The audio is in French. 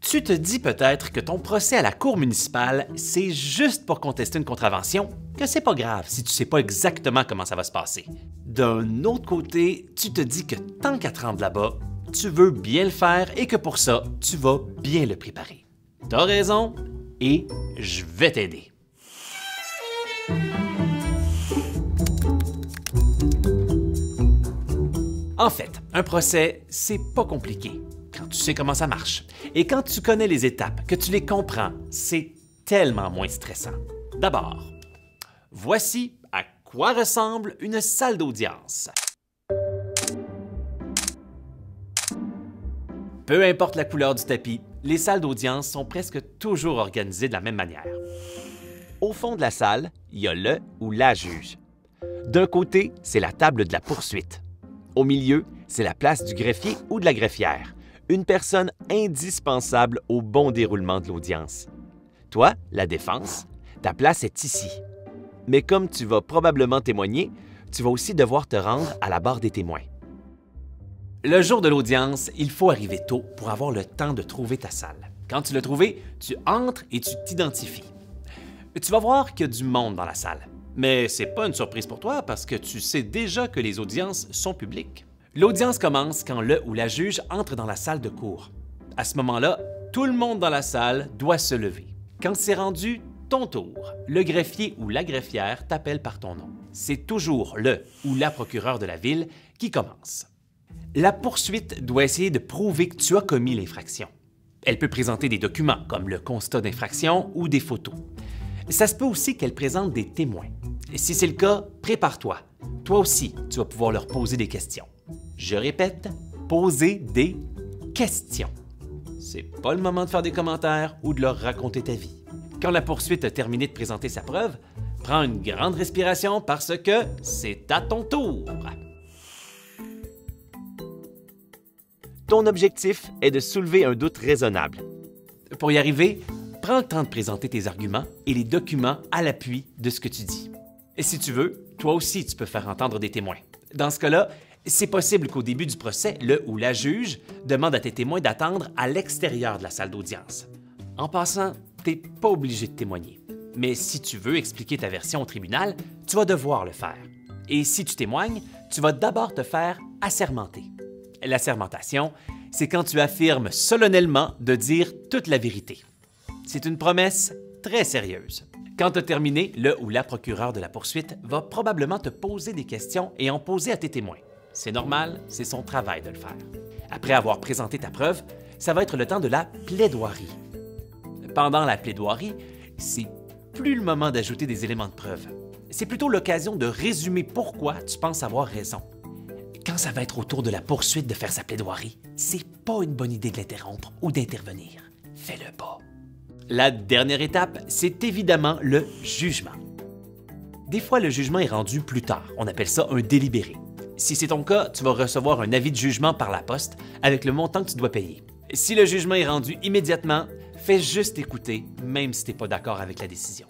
Tu te dis peut-être que ton procès à la cour municipale, c'est juste pour contester une contravention, que c'est pas grave si tu sais pas exactement comment ça va se passer. D'un autre côté, tu te dis que tant qu'à te rendre là-bas, tu veux bien le faire et que pour ça, tu vas bien le préparer. T'as raison et je vais t'aider. En fait, un procès, c'est pas compliqué quand tu sais comment ça marche. Et quand tu connais les étapes, que tu les comprends, c'est tellement moins stressant. D'abord, voici à quoi ressemble une salle d'audience. Peu importe la couleur du tapis, les salles d'audience sont presque toujours organisées de la même manière. Au fond de la salle, il y a le ou la juge. D'un côté, c'est la table de la poursuite. Au milieu, c'est la place du greffier ou de la greffière, une personne indispensable au bon déroulement de l'audience. Toi, la défense, ta place est ici. Mais comme tu vas probablement témoigner, tu vas aussi devoir te rendre à la barre des témoins. Le jour de l'audience, il faut arriver tôt pour avoir le temps de trouver ta salle. Quand tu l'as trouvée, tu entres et tu t'identifies. Tu vas voir qu'il y a du monde dans la salle. Mais c'est pas une surprise pour toi parce que tu sais déjà que les audiences sont publiques. L'audience commence quand le ou la juge entre dans la salle de cour. À ce moment-là, tout le monde dans la salle doit se lever. Quand c'est rendu ton tour, le greffier ou la greffière t'appelle par ton nom. C'est toujours le ou la procureure de la ville qui commence. La poursuite doit essayer de prouver que tu as commis l'infraction. Elle peut présenter des documents comme le constat d'infraction ou des photos. Ça se peut aussi qu'elle présente des témoins. Et si c'est le cas, prépare-toi. Toi aussi, tu vas pouvoir leur poser des questions. Je répète, poser des questions. C'est pas le moment de faire des commentaires ou de leur raconter ta vie. Quand la poursuite a terminé de présenter sa preuve, prends une grande respiration parce que c'est à ton tour. Ton objectif est de soulever un doute raisonnable. Pour y arriver, prends le temps de présenter tes arguments et les documents à l'appui de ce que tu dis. Et si tu veux, toi aussi, tu peux faire entendre des témoins. Dans ce cas-là, c'est possible qu'au début du procès, le ou la juge demande à tes témoins d'attendre à l'extérieur de la salle d'audience. En passant, tu n'es pas obligé de témoigner. Mais si tu veux expliquer ta version au tribunal, tu vas devoir le faire. Et si tu témoignes, tu vas d'abord te faire assermenter. L'assermentation, c'est quand tu affirmes solennellement de dire toute la vérité. C'est une promesse très sérieuse. Quand tu as terminé, le ou la procureure de la poursuite va probablement te poser des questions et en poser à tes témoins. C'est normal, c'est son travail de le faire. Après avoir présenté ta preuve, ça va être le temps de la plaidoirie. Pendant la plaidoirie, c'est plus le moment d'ajouter des éléments de preuve. C'est plutôt l'occasion de résumer pourquoi tu penses avoir raison. Quand ça va être au tour de la poursuite de faire sa plaidoirie, c'est pas une bonne idée de l'interrompre ou d'intervenir. Fais-le pas. La dernière étape, c'est évidemment le jugement. Des fois, le jugement est rendu plus tard. On appelle ça un délibéré. Si c'est ton cas, tu vas recevoir un avis de jugement par la poste avec le montant que tu dois payer. Si le jugement est rendu immédiatement, fais juste écouter, même si tu n'es pas d'accord avec la décision.